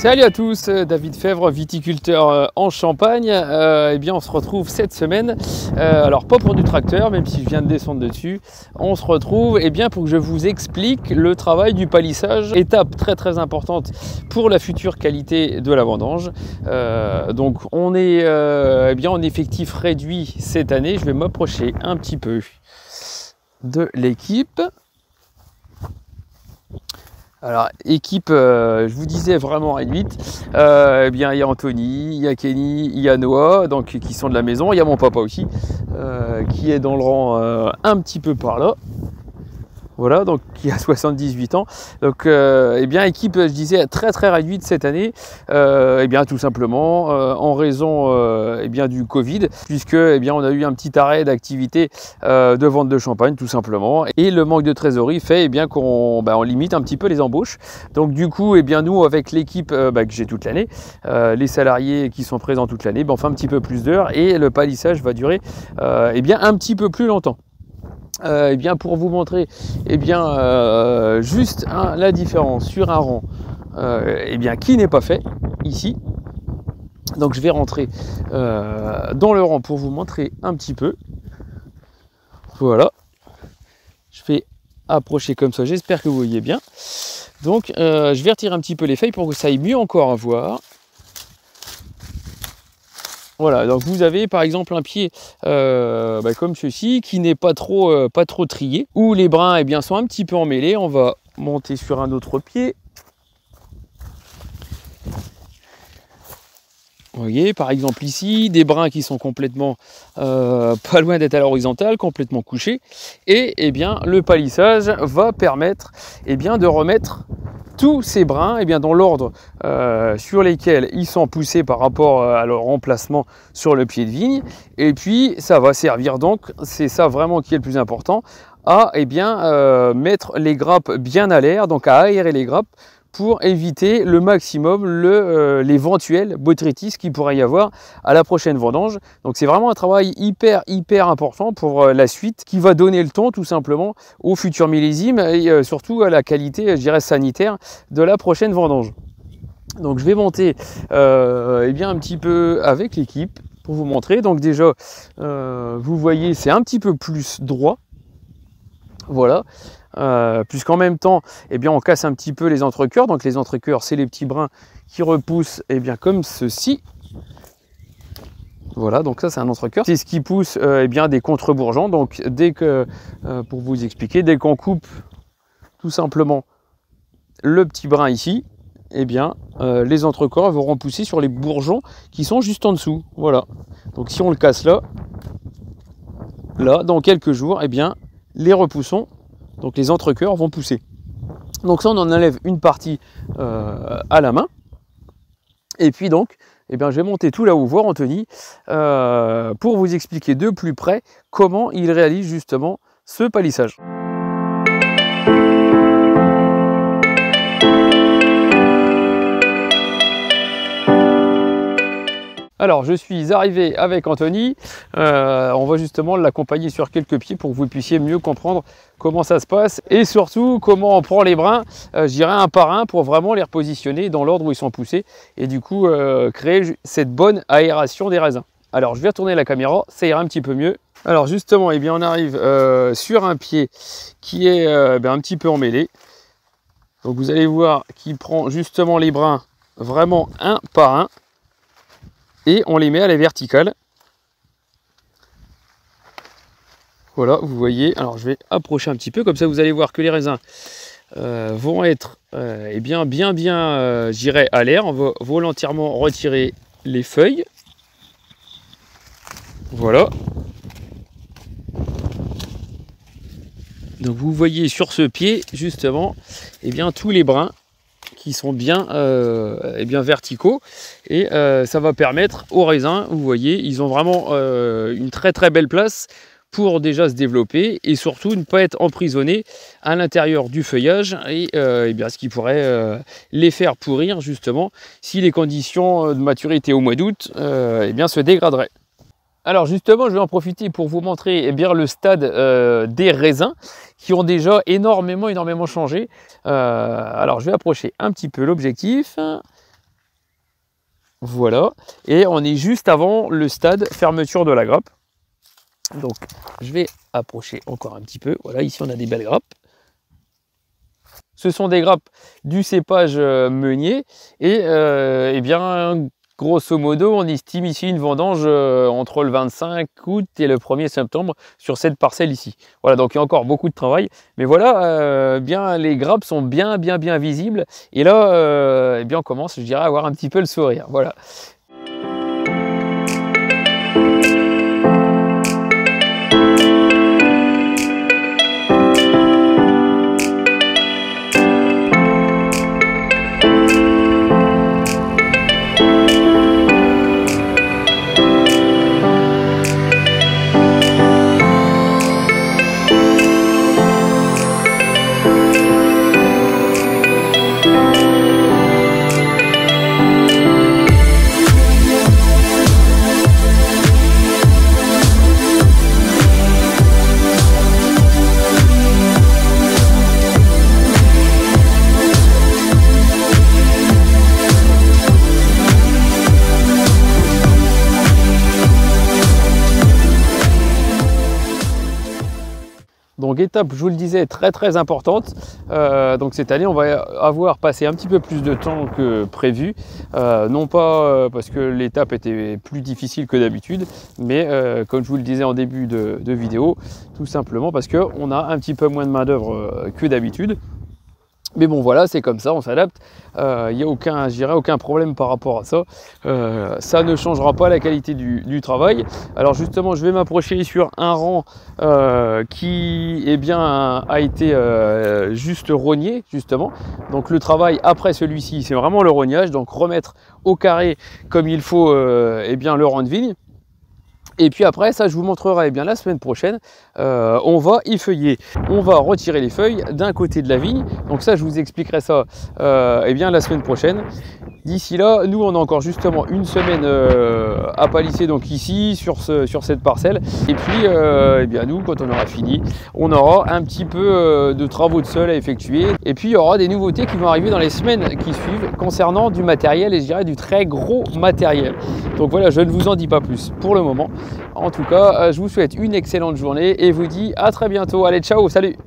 Salut à tous, David Fèvre, viticulteur en Champagne. Eh bien, on se retrouve cette semaine, alors pas pour du tracteur, même si je viens de descendre dessus. On se retrouve pour que je vous explique le travail du palissage, étape très importante pour la future qualité de la vendange. Donc on est en effectif réduit cette année. Je vais m'approcher un petit peu de l'équipe. Alors, équipe, je vous disais vraiment réduite. Il y a Anthony, il y a Kenny, il y a Noah, donc qui sont de la maison. Il y a mon papa aussi, qui est dans le rang un petit peu par là. Voilà, donc qui a 78 ans. Donc, équipe, je disais, très réduite cette année. Tout simplement en raison du Covid, puisque on a eu un petit arrêt d'activité de vente de champagne, tout simplement. Et le manque de trésorerie fait qu'on on limite un petit peu les embauches. Donc, du coup, nous, avec l'équipe que j'ai toute l'année, les salariés qui sont présents toute l'année, on fait un petit peu plus d'heures et le palissage va durer un petit peu plus longtemps. Pour vous montrer juste la différence sur un rang qui n'est pas fait ici. Donc je vais rentrer dans le rang pour vous montrer un petit peu. Voilà, je vais approcher comme ça, j'espère que vous voyez bien. Donc je vais retirer un petit peu les feuilles pour que ça aille mieux encore à voir. Voilà, donc vous avez par exemple un pied comme ceci qui n'est pas trop trié, où les brins sont un petit peu emmêlés. On va monter sur un autre pied. Vous voyez, par exemple ici, des brins qui sont complètement pas loin d'être à l'horizontale, complètement couchés. Et le palissage va permettre de remettre tous ces brins dans l'ordre sur lesquels ils sont poussés par rapport à leur emplacement sur le pied de vigne. Et puis ça va servir donc, c'est ça vraiment qui est le plus important, à mettre les grappes bien à l'air, donc à aérer les grappes, pour éviter le maximum l'éventuel botrytis qu'il pourrait y avoir à la prochaine vendange. Donc c'est vraiment un travail hyper important pour la suite, qui va donner le ton tout simplement au futur millésime et surtout à la qualité, je dirais, sanitaire de la prochaine vendange. Donc je vais monter un petit peu avec l'équipe pour vous montrer. Donc déjà, vous voyez, c'est un petit peu plus droit. Voilà. Puisqu'en même temps, on casse un petit peu les entrecœurs. Donc les entrecœurs, c'est les petits brins qui repoussent comme ceci. Voilà, donc ça c'est un entrecœur. C'est ce qui pousse des contre-bourgeons. Donc dès que, pour vous expliquer, dès qu'on coupe tout simplement le petit brin ici, les entrecœurs vont repousser sur les bourgeons qui sont juste en dessous. Voilà. Donc si on le casse là, dans quelques jours, les repoussons. Donc les entrecœurs vont pousser. Donc ça, on en enlève une partie à la main. Et puis donc, je vais monter tout là-haut, voir Anthony, pour vous expliquer de plus près comment il réalise justement ce palissage. Alors je suis arrivé avec Anthony, on va justement l'accompagner sur quelques pieds pour que vous puissiez mieux comprendre comment ça se passe et surtout comment on prend les brins, je dirais un par un, pour vraiment les repositionner dans l'ordre où ils sont poussés et du coup créer cette bonne aération des raisins. Alors je vais retourner la caméra, ça ira un petit peu mieux. Alors justement, on arrive sur un pied qui est un petit peu emmêlé. Donc vous allez voir qu'il prend justement les brins vraiment un par un. Et on les met à la verticale. Voilà, vous voyez. Alors je vais approcher un petit peu, comme ça vous allez voir que les raisins vont être je dirais à l'air. On va volontairement retirer les feuilles. Voilà. Donc vous voyez sur ce pied justement tous les brins qui sont bien verticaux et ça va permettre aux raisins, vous voyez, ils ont vraiment une très belle place pour déjà se développer et surtout ne pas être emprisonnés à l'intérieur du feuillage et ce qui pourrait les faire pourrir justement si les conditions de maturité au mois d'août se dégraderaient. Alors justement, je vais en profiter pour vous montrer le stade des raisins qui ont déjà énormément changé. Alors je vais approcher un petit peu l'objectif. Voilà, et on est juste avant le stade fermeture de la grappe. Donc je vais approcher encore un petit peu. Voilà, ici on a des belles grappes. Ce sont des grappes du cépage meunier et eh bien grosso modo on estime ici une vendange entre le 25 août et le 1er septembre sur cette parcelle ici. Voilà, donc il y a encore beaucoup de travail, mais voilà, bien les grappes sont bien visibles et là eh bien on commence, je dirais, à avoir un petit peu le sourire. Voilà. Donc étape, je vous le disais, très importante. Donc cette année, on va avoir passé un petit peu plus de temps que prévu. Non pas parce que l'étape était plus difficile que d'habitude, mais comme je vous le disais en début de vidéo, tout simplement parce qu'on a un petit peu moins de main d'œuvre que d'habitude. Mais bon voilà, c'est comme ça, on s'adapte. Il n'y a aucun, je dirais, aucun problème par rapport à ça. Ça ne changera pas la qualité du travail. Alors justement, je vais m'approcher sur un rang qui eh bien, a été juste rogné, justement. Donc le travail après celui-ci, c'est vraiment le rognage. Donc remettre au carré comme il faut eh bien, le rang de vigne. Et puis après, ça je vous montrerai bien la semaine prochaine, on va y feuiller. On va retirer les feuilles d'un côté de la vigne. Donc ça, je vous expliquerai ça eh bien, la semaine prochaine. D'ici là, nous on a encore justement une semaine à palisser donc ici sur cette parcelle. Et puis eh bien nous, quand on aura fini, on aura un petit peu de travaux de sol à effectuer. Et puis il y aura des nouveautés qui vont arriver dans les semaines qui suivent concernant du matériel, et je dirais du très gros matériel. Donc voilà, je ne vous en dis pas plus pour le moment. En tout cas, je vous souhaite une excellente journée et vous dis à très bientôt. Allez, ciao, salut!